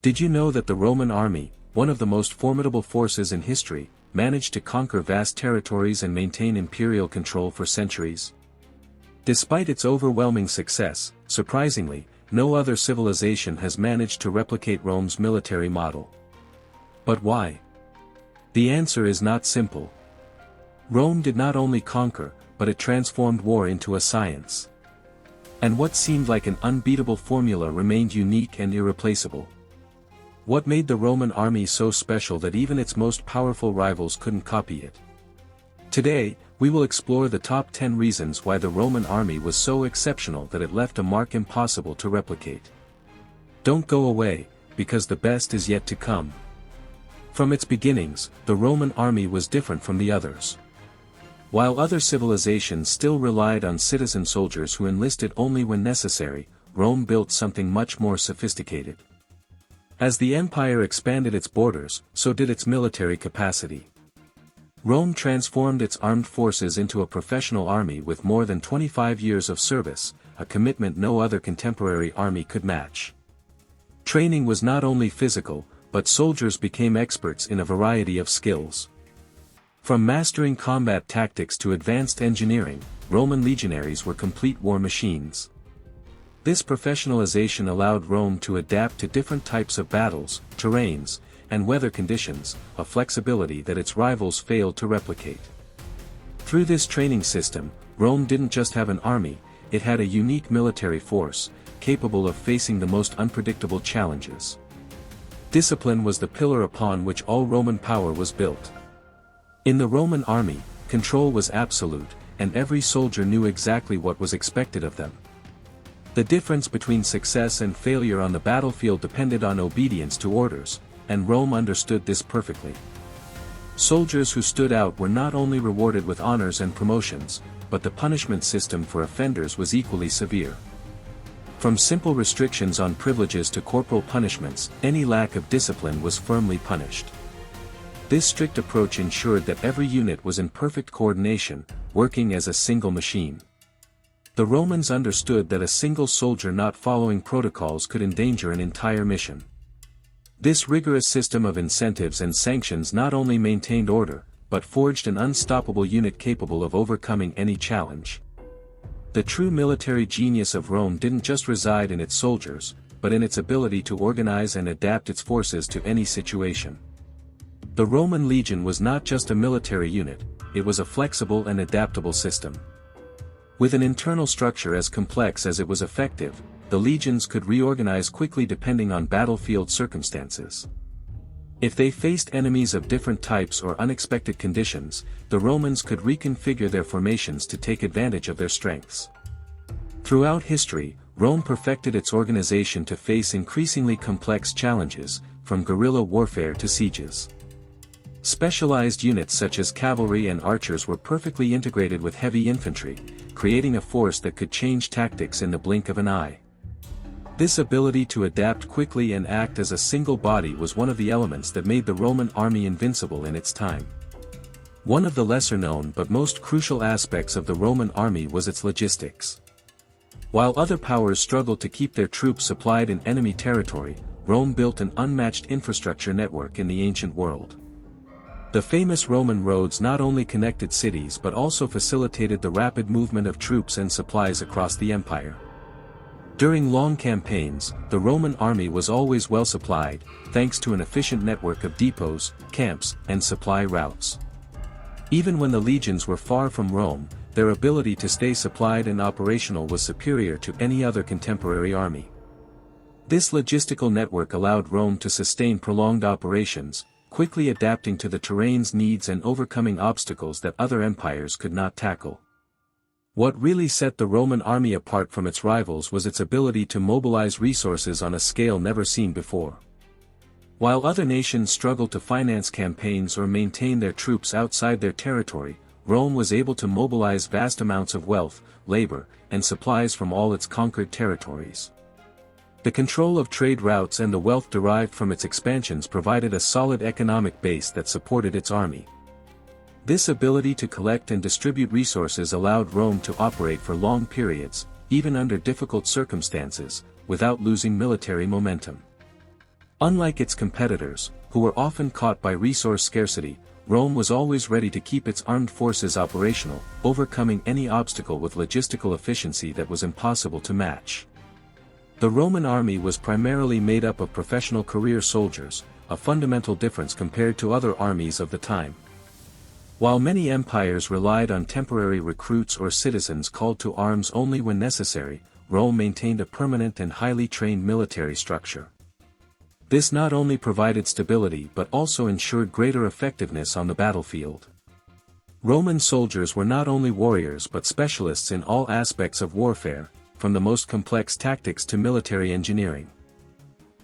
Did you know that the Roman army, one of the most formidable forces in history, managed to conquer vast territories and maintain imperial control for centuries? Despite its overwhelming success, surprisingly, no other civilization has managed to replicate Rome's military model. But why? The answer is not simple. Rome did not only conquer, but it transformed war into a science. And what seemed like an unbeatable formula remained unique and irreplaceable. What made the Roman army so special that even its most powerful rivals couldn't copy it? Today, we will explore the top 10 reasons why the Roman army was so exceptional that it left a mark impossible to replicate. Don't go away, because the best is yet to come. From its beginnings, the Roman army was different from the others. While other civilizations still relied on citizen soldiers who enlisted only when necessary, Rome built something much more sophisticated. As the empire expanded its borders, so did its military capacity. Rome transformed its armed forces into a professional army with more than 25 years of service, a commitment no other contemporary army could match. Training was not only physical, but soldiers became experts in a variety of skills. From mastering combat tactics to advanced engineering, Roman legionaries were complete war machines. This professionalization allowed Rome to adapt to different types of battles, terrains, and weather conditions, a flexibility that its rivals failed to replicate. Through this training system, Rome didn't just have an army, it had a unique military force, capable of facing the most unpredictable challenges. Discipline was the pillar upon which all Roman power was built. In the Roman army, control was absolute, and every soldier knew exactly what was expected of them. The difference between success and failure on the battlefield depended on obedience to orders, and Rome understood this perfectly. Soldiers who stood out were not only rewarded with honors and promotions, but the punishment system for offenders was equally severe. From simple restrictions on privileges to corporal punishments, any lack of discipline was firmly punished. This strict approach ensured that every unit was in perfect coordination, working as a single machine. The Romans understood that a single soldier not following protocols could endanger an entire mission. This rigorous system of incentives and sanctions not only maintained order, but forged an unstoppable unit capable of overcoming any challenge. The true military genius of Rome didn't just reside in its soldiers, but in its ability to organize and adapt its forces to any situation. The Roman legion was not just a military unit, it was a flexible and adaptable system. With an internal structure as complex as it was effective, the legions could reorganize quickly depending on battlefield circumstances. If they faced enemies of different types or unexpected conditions, the Romans could reconfigure their formations to take advantage of their strengths. Throughout history, Rome perfected its organization to face increasingly complex challenges, from guerrilla warfare to sieges. Specialized units such as cavalry and archers were perfectly integrated with heavy infantry, creating a force that could change tactics in the blink of an eye. This ability to adapt quickly and act as a single body was one of the elements that made the Roman army invincible in its time. One of the lesser-known but most crucial aspects of the Roman army was its logistics. While other powers struggled to keep their troops supplied in enemy territory, Rome built an unmatched infrastructure network in the ancient world. The famous Roman roads not only connected cities but also facilitated the rapid movement of troops and supplies across the empire. During long campaigns, the Roman army was always well supplied, thanks to an efficient network of depots, camps, and supply routes. Even when the legions were far from Rome, their ability to stay supplied and operational was superior to any other contemporary army. This logistical network allowed Rome to sustain prolonged operations, quickly adapting to the terrain's needs and overcoming obstacles that other empires could not tackle. What really set the Roman army apart from its rivals was its ability to mobilize resources on a scale never seen before. While other nations struggled to finance campaigns or maintain their troops outside their territory, Rome was able to mobilize vast amounts of wealth, labor, and supplies from all its conquered territories. The control of trade routes and the wealth derived from its expansions provided a solid economic base that supported its army. This ability to collect and distribute resources allowed Rome to operate for long periods, even under difficult circumstances, without losing military momentum. Unlike its competitors, who were often caught by resource scarcity, Rome was always ready to keep its armed forces operational, overcoming any obstacle with logistical efficiency that was impossible to match. The Roman army was primarily made up of professional career soldiers, a fundamental difference compared to other armies of the time. While many empires relied on temporary recruits or citizens called to arms only when necessary, Rome maintained a permanent and highly trained military structure. This not only provided stability but also ensured greater effectiveness on the battlefield. Roman soldiers were not only warriors but specialists in all aspects of warfare, from the most complex tactics to military engineering.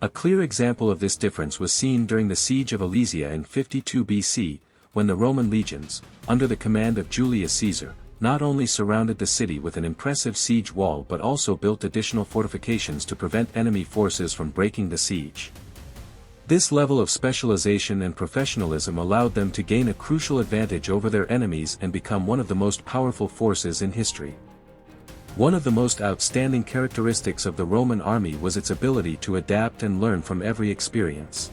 A clear example of this difference was seen during the Siege of Alesia in 52 BC, when the Roman legions, under the command of Julius Caesar, not only surrounded the city with an impressive siege wall but also built additional fortifications to prevent enemy forces from breaking the siege. This level of specialization and professionalism allowed them to gain a crucial advantage over their enemies and become one of the most powerful forces in history. One of the most outstanding characteristics of the Roman army was its ability to adapt and learn from every experience.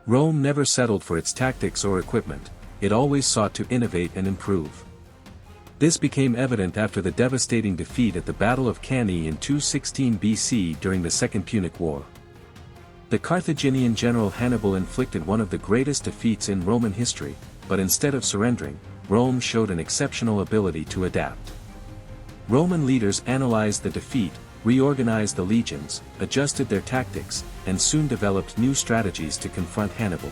Rome never settled for its tactics or equipment, it always sought to innovate and improve. This became evident after the devastating defeat at the Battle of Cannae in 216 BC during the Second Punic War. The Carthaginian general Hannibal inflicted one of the greatest defeats in Roman history, but instead of surrendering, Rome showed an exceptional ability to adapt. Roman leaders analyzed the defeat, reorganized the legions, adjusted their tactics, and soon developed new strategies to confront Hannibal.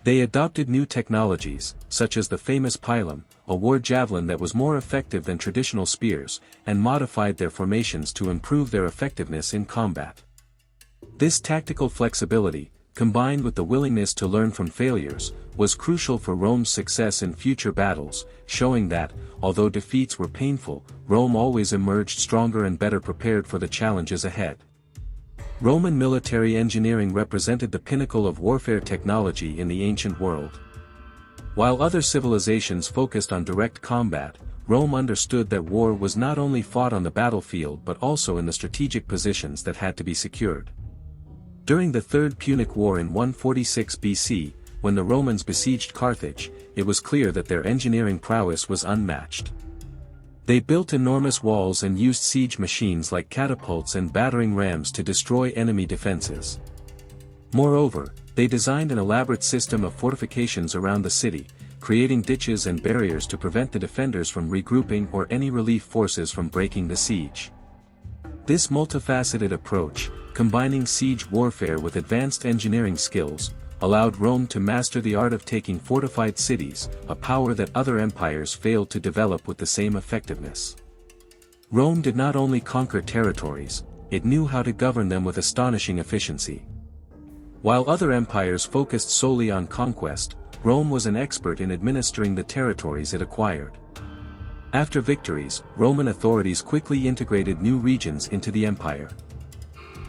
They adopted new technologies, such as the famous pilum, a war javelin that was more effective than traditional spears, and modified their formations to improve their effectiveness in combat. This tactical flexibility, combined with the willingness to learn from failures, was crucial for Rome's success in future battles, showing that, although defeats were painful, Rome always emerged stronger and better prepared for the challenges ahead. Roman military engineering represented the pinnacle of warfare technology in the ancient world. While other civilizations focused on direct combat, Rome understood that war was not only fought on the battlefield but also in the strategic positions that had to be secured. During the Third Punic War in 146 BC, when the Romans besieged Carthage, it was clear that their engineering prowess was unmatched. They built enormous walls and used siege machines like catapults and battering rams to destroy enemy defenses. Moreover, they designed an elaborate system of fortifications around the city, creating ditches and barriers to prevent the defenders from regrouping or any relief forces from breaking the siege. This multifaceted approach, combining siege warfare with advanced engineering skills, allowed Rome to master the art of taking fortified cities, a power that other empires failed to develop with the same effectiveness. Rome did not only conquer territories, it knew how to govern them with astonishing efficiency. While other empires focused solely on conquest, Rome was an expert in administering the territories it acquired. After victories, Roman authorities quickly integrated new regions into the empire.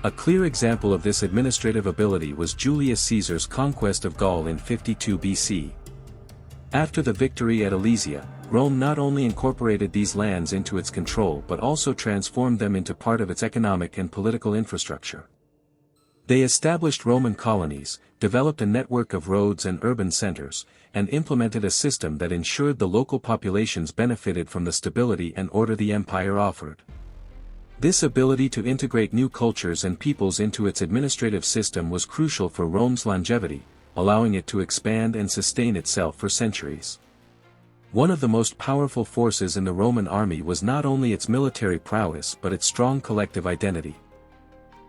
A clear example of this administrative ability was Julius Caesar's conquest of Gaul in 52 BC. After the victory at Alesia, Rome not only incorporated these lands into its control but also transformed them into part of its economic and political infrastructure. They established Roman colonies, developed a network of roads and urban centers, and implemented a system that ensured the local populations benefited from the stability and order the empire offered. This ability to integrate new cultures and peoples into its administrative system was crucial for Rome's longevity, allowing it to expand and sustain itself for centuries. One of the most powerful forces in the Roman army was not only its military prowess but its strong collective identity.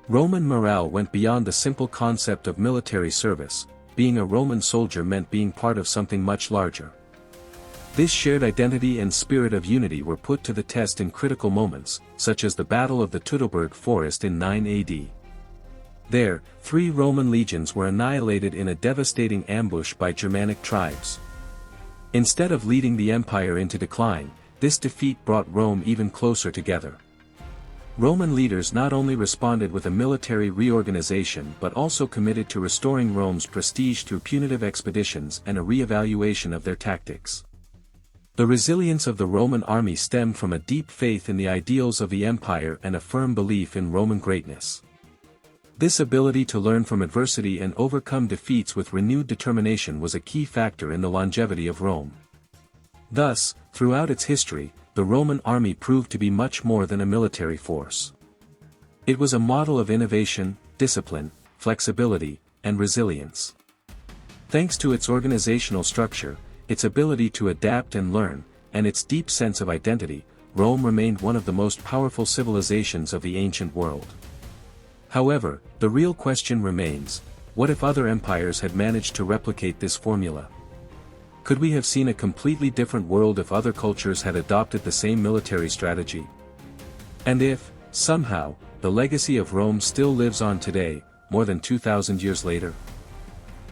Roman morale went beyond the simple concept of military service. Being a Roman soldier meant being part of something much larger. This shared identity and spirit of unity were put to the test in critical moments, such as the Battle of the Teutoburg Forest in 9 AD. There, 3 Roman legions were annihilated in a devastating ambush by Germanic tribes. Instead of leading the empire into decline, this defeat brought Rome even closer together. Roman leaders not only responded with a military reorganization but also committed to restoring Rome's prestige through punitive expeditions and a re-evaluation of their tactics. The resilience of the Roman army stemmed from a deep faith in the ideals of the empire and a firm belief in Roman greatness. This ability to learn from adversity and overcome defeats with renewed determination was a key factor in the longevity of Rome. Thus, throughout its history, the Roman army proved to be much more than a military force. It was a model of innovation, discipline, flexibility, and resilience. Thanks to its organizational structure, its ability to adapt and learn, and its deep sense of identity, Rome remained one of the most powerful civilizations of the ancient world. However, the real question remains, what if other empires had managed to replicate this formula? Could we have seen a completely different world if other cultures had adopted the same military strategy? And if, somehow, the legacy of Rome still lives on today, more than 2,000 years later?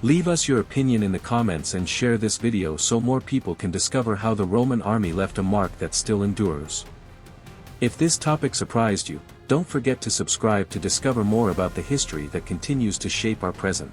Leave us your opinion in the comments and share this video so more people can discover how the Roman army left a mark that still endures. If this topic surprised you, don't forget to subscribe to discover more about the history that continues to shape our present.